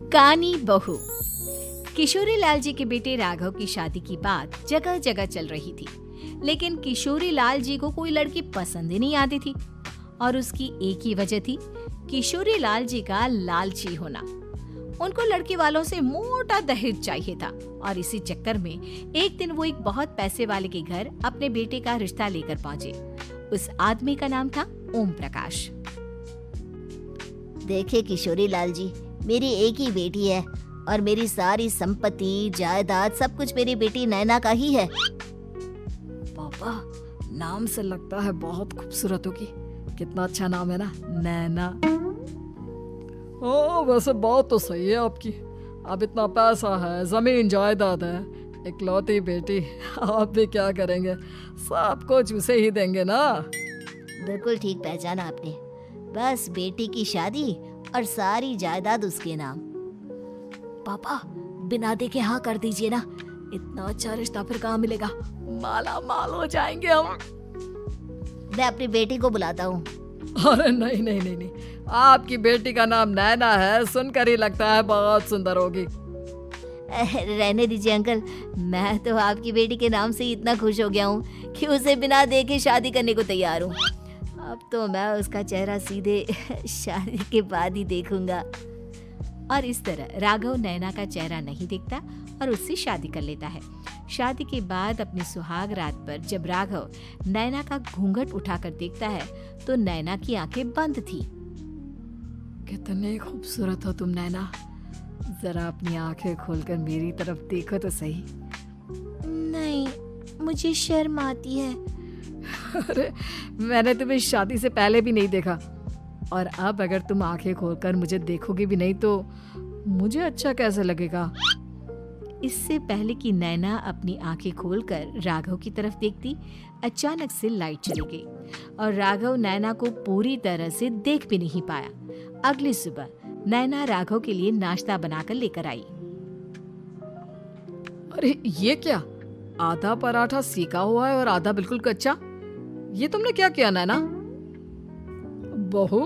कानी बहू। किशोरी लाल जी के बेटे राघव की शादी की बात जगह जगह चल रही थी, लेकिन किशोरी लाल जी को कोई लड़की पसंद ही नहीं आती थी। और उसकी एक ही वजह थी, किशोरी लाल जी का लालची होना। उनको लड़की वालों से मोटा दहेज चाहिए था और इसी चक्कर में एक दिन वो एक बहुत पैसे वाले के घर अपने बेटे का रिश्ता लेकर पहुंचे। उस आदमी का नाम था ओम प्रकाश। देखिए किशोरी लाल जी, मेरी एक ही बेटी है और मेरी सारी संपत्ति जायदाद सब कुछ मेरी बेटी नैना का ही है। पापा, नाम से लगता है बहुत खूबसूरत होगी। कितना अच्छा नाम है ना, नैना। हाँ, वैसे बात तो सही है आपकी। अब इतना पैसा है, जमीन जायदाद है, इकलौती बेटी, आप भी क्या करेंगे? सब कुछ उसे ही देंगे ना। बिल्कुल ठीक पहचाना आपने। बस बेटी की शादी और सारी जायदाद उसके नाम। पापा, बिना देखे हाँ कर दीजिए ना। इतना अच्छा रिश्ता फिर कहाँ मिलेगा? माला माल हो जाएंगे हम। मैं अपनी बेटी को बुलाता हूँ। अरे नहीं नहीं नहीं नहीं, आपकी बेटी का नाम नैना है, सुनकर ही लगता है बहुत सुंदर होगी। रहने दीजिए अंकल, मैं तो आपकी बेटी के नाम से ही इतना खुश हो गया हूँ कि उसे बिना देखे शादी करने को तैयार हूँ। अब तो मैं उसका चेहरा सीधे शादी के बाद ही देखूंगा। और इस तरह राघव नैना का चेहरा नहीं देखता और उससे शादी कर लेता है। शादी के बाद अपनी सुहाग रात पर जब राघव नैना का घूंघट उठाकर देखता है तो नैना की आंखें बंद थी। कितनी खूबसूरत हो तुम नैना, जरा अपनी आंखें खोलकर मेरी तरफ देखो तो सही। नहीं, मुझे शर्म आती है। अरे, मैंने तुम्हें शादी से पहले भी नहीं देखा और अब अगर तुम आंखें खोलकर मुझे देखोगी भी नहीं तो मुझे अच्छा कैसे लगेगा? इससे पहले कि नैना अपनी आंखें खोलकर राघव की तरफ देखती, अचानक से लाइट चली गई और राघव नैना को पूरी तरह से देख भी नहीं पाया। अगली सुबह नैना राघव के लिए नाश्ता बनाकर लेकर आई। अरे ये क्या, आधा पराठा सेका हुआ है और आधा बिल्कुल कच्चा। ये तुमने क्या किया नैना? बहू,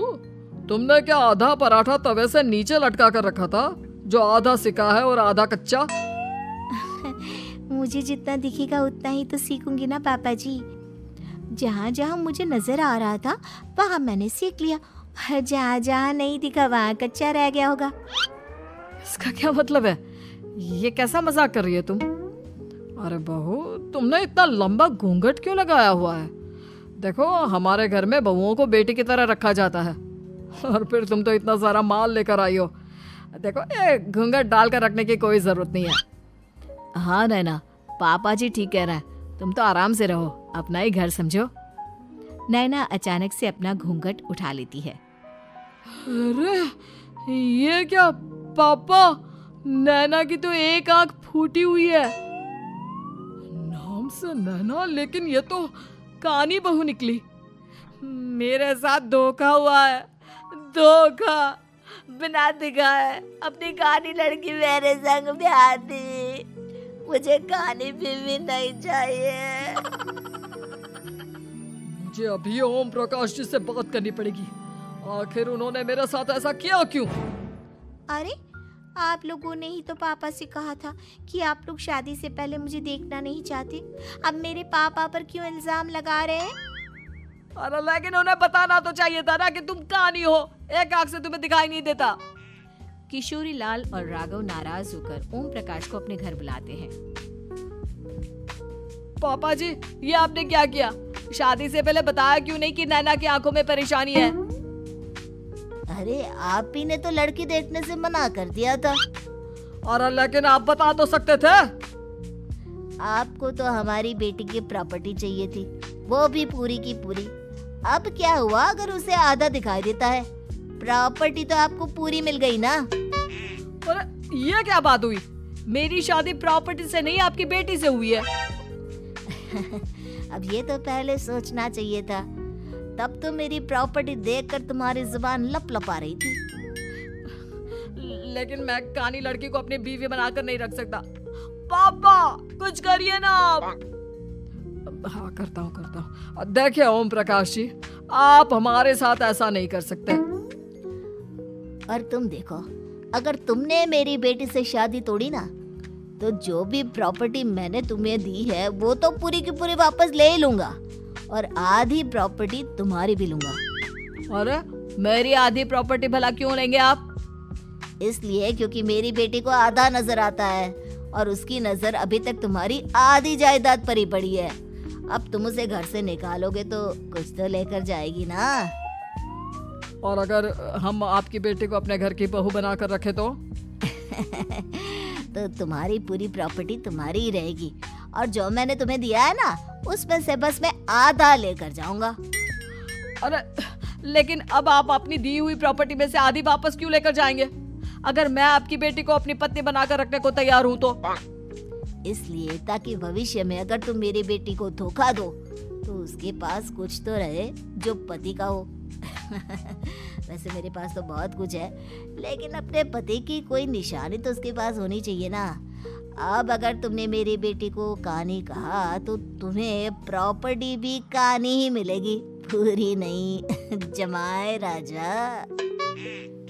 तुमने क्या आधा पराठा तवे से नीचे लटका कर रखा था जो आधा सेका है और आधा कच्चा? मुझे जितना दिखेगा उतना ही तो सीखूंगी ना पापा जी। जहाँ जहाँ मुझे नजर आ रहा था वहाँ मैंने सीख लिया, जहाँ जहाँ नहीं दिखा वहाँ कच्चा रह गया होगा। इसका क्या मतलब है? ये कैसा मजाक कर रही है तुम? अरे बहू, तुमने इतना लंबा घूंघट क्यों लगाया हुआ है? देखो, हमारे घर में बहुओं को बेटी की तरह रखा जाता है और फिर तुम तो इतना सारा माल लेकर आई हो। देखो, ये घूंघट डालकर रखने की कोई जरूरत नहीं है। हाँ नैना, पापा जी ठीक कह रहे हैं, तुम तो आराम से रहो, अपना ही घर समझो। नैना अचानक से अपना घूंघट उठा लेती है। अरे ये क्या पापा, नैना की तो एक आंख फूटी हुई है। नाम से नैना, लेकिन ये तो कानी बहू निकली। मेरे साथ धोखा हुआ है, धोखा। बिना दिखाए अपनी कानी लड़की मेरे संग ब्याह दी। मुझे कानी बीवी नहीं चाहिए। मुझे अभी ओम प्रकाश जी से बात करनी पड़ेगी। आखिर उन्होंने मेरे साथ ऐसा किया क्यों? अरे, आप लोगों ने ही तो पापा से कहा था कि आप लोग शादी से पहले मुझे देखना नहीं चाहते। अब मेरे पापा पर क्यों इल्जाम लगा रहे हैं? अरे लेकिन उन्हें बताना तो चाहिए था ना कि तुम कानी हो, एक आंख से तुम्हें दिखाई नहीं देता। किशोरी लाल और राघव नाराज होकर ओम प्रकाश को अपने घर बुलाते हैं। पापा जी, ये आपने क्या किया? शादी से पहले बताया क्यों नहीं कि नैना की आंखों में परेशानी है? अरे, आप ही ने तो लड़की देखने से मना कर दिया था। और लेकिन आप बता तो सकते थे। आपको तो हमारी बेटी की प्रॉपर्टी चाहिए थी, वो भी पूरी की पूरी। अब क्या हुआ अगर उसे आधा दिखाई देता है? प्रॉपर्टी तो आपको पूरी मिल गई ना। अरे ये क्या बात हुई? मेरी शादी प्रॉपर्टी से नहीं, आपकी बेटी से हुई है। अब ये तो पहले सोचना चाहिए था। तब तो मेरी प्रॉपर्टी देखकर तुम्हारी जुबान लप लप आ रही थी। लेकिन मैं कानी लड़की को अपनी बीवी बनाकर नहीं रख सकता। पापा, कुछ करिए ना आप। हाँ, करता हूँ। देखिए ओम प्रकाश जी, आप हमारे साथ ऐसा नहीं कर सकते। और तुम देखो, अगर तुमने मेरी बेटी से शादी तोड़ी ना, तो जो भी प्रॉपर्टी मैंने तुम्हें दी है वो तो पूरी की पूरी वापस ले ही लूंगा, और आधी प्रॉपर्टी तुम्हारी भी लूंगा। अरे मेरी आधी प्रॉपर्टी भला क्यों लेंगे आप? इसलिए क्योंकि मेरी बेटी को आधा नजर आता है और उसकी नजर अभी तक तुम्हारी आधी जायदाद पर ही पड़ी है। अब तुम उसे घर से निकालोगे तो कुछ तो लेकर जाएगी ना। और अगर हम आपकी बेटी को अपने घर की बहू बना कर रखे तो? तो तुम्हारी पूरी प्रॉपर्टी तुम्हारी ही रहेगी, और जो मैंने तुम्हें दिया है ना उसमें से बस मैं आधा लेकर जाऊंगा। अरे लेकिन अब आप अपनी दी हुई प्रॉपर्टी में से आधी वापस क्यों लेकर जाएंगे? अगर मैं आपकी बेटी को अपनी पत्नी बनाकर रखने को तैयार हूँ तो? इसलिए ताकि भविष्य में अगर तुम मेरी बेटी को धोखा दो तो उसके पास कुछ तो रहे जो पति का हो। वैसे मेरे पास तो बहुत कुछ है, लेकिन अपने पति की कोई निशानी तो उसके पास होनी चाहिए ना। अब अगर तुमने मेरी बेटी को कानी कहा तो तुम्हें प्रॉपर्टी भी कानी ही मिलेगी, पूरी नहीं। जमाए राजा।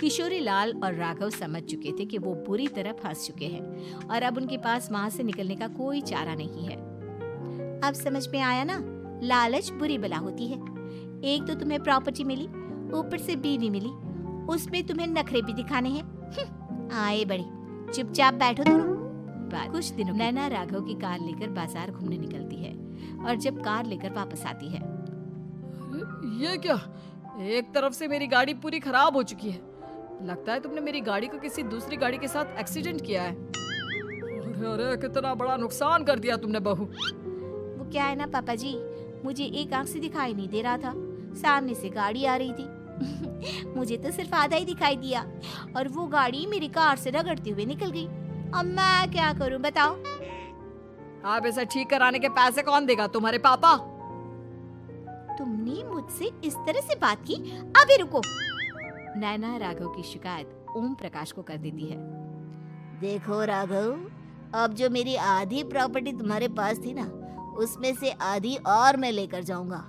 किशोरी लाल और राघव समझ चुके थे कि वो बुरी तरह फंस चुके हैं और अब उनके पास वहां से निकलने का कोई चारा नहीं है। अब समझ में आया ना, लालच बुरी बला होती है। एक तो तुम्हें प्रॉपर्टी मिली, ऊपर से बीवी मिली, उसमें तुम्हें नखरे भी दिखाने हैं। आए बड़े, चुपचाप बैठो दोनों। कुछ दिनों नैना राघव की कार लेकर बाजार घूमने निकलती है और जब कार लेकर वापस आती है, ये क्या? एक तरफ से मेरी गाड़ी पूरी खराब हो चुकी है। लगता है तुमने मेरी गाड़ी को किसी दूसरी गाड़ी के साथ एक्सीडेंट किया है। अरे अरे कितना बड़ा नुकसान कर दिया तुमने बहू। वो क्या है ना पापा जी, मुझे एक आंख से दिखाई नहीं दे रहा था, सामने से गाड़ी आ रही थी। मुझे तो सिर्फ आधा ही दिखाई दिया और वो गाड़ी मेरी कार से रगड़ते हुए निकल गई। अब मैं क्या करूं बताओ? आप इसे ठीक कराने के पैसे कौन देगा? तुम्हारे पापा? तुमने मुझसे इस तरह से बात की? अभी रुको। नैना राघव की शिकायत ओम प्रकाश को कर देती है। देखो राघव, अब जो मेरी आधी प्रॉपर्टी तुम्हारे पास थी ना, उसमें से आधी और मैं लेकर जाऊंगा,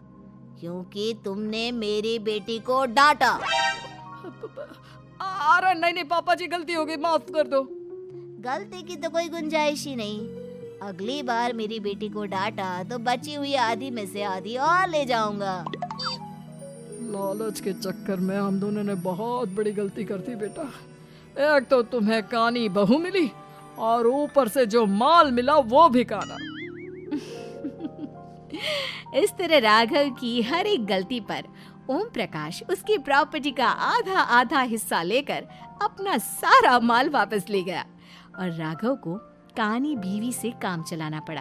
क्योंकि तुमने मेरी बेटी को डांटा। अरे नहीं नहीं पापा जी, गलती हो गई, माफ कर दो। गलती की तो कोई गुंजाइश ही नहीं। अगली बार मेरी बेटी को डांटा तो बची हुई आधी में से आधी और ले जाऊंगा। लालच के चक्कर में हम दोनों ने बहुत बड़ी गलती कर दी बेटा। एक तो तुम्हें कानी बहू मिली और ऊपर से जो माल मिला वो भी काना। इस तरह राघव की हर एक गलती पर ओम प्रकाश उसकी प्रॉपर्टी का आधा आधा हिस्सा लेकर अपना सारा माल वापस ले गया और राघव को कानी बीवी से काम चलाना पड़ा।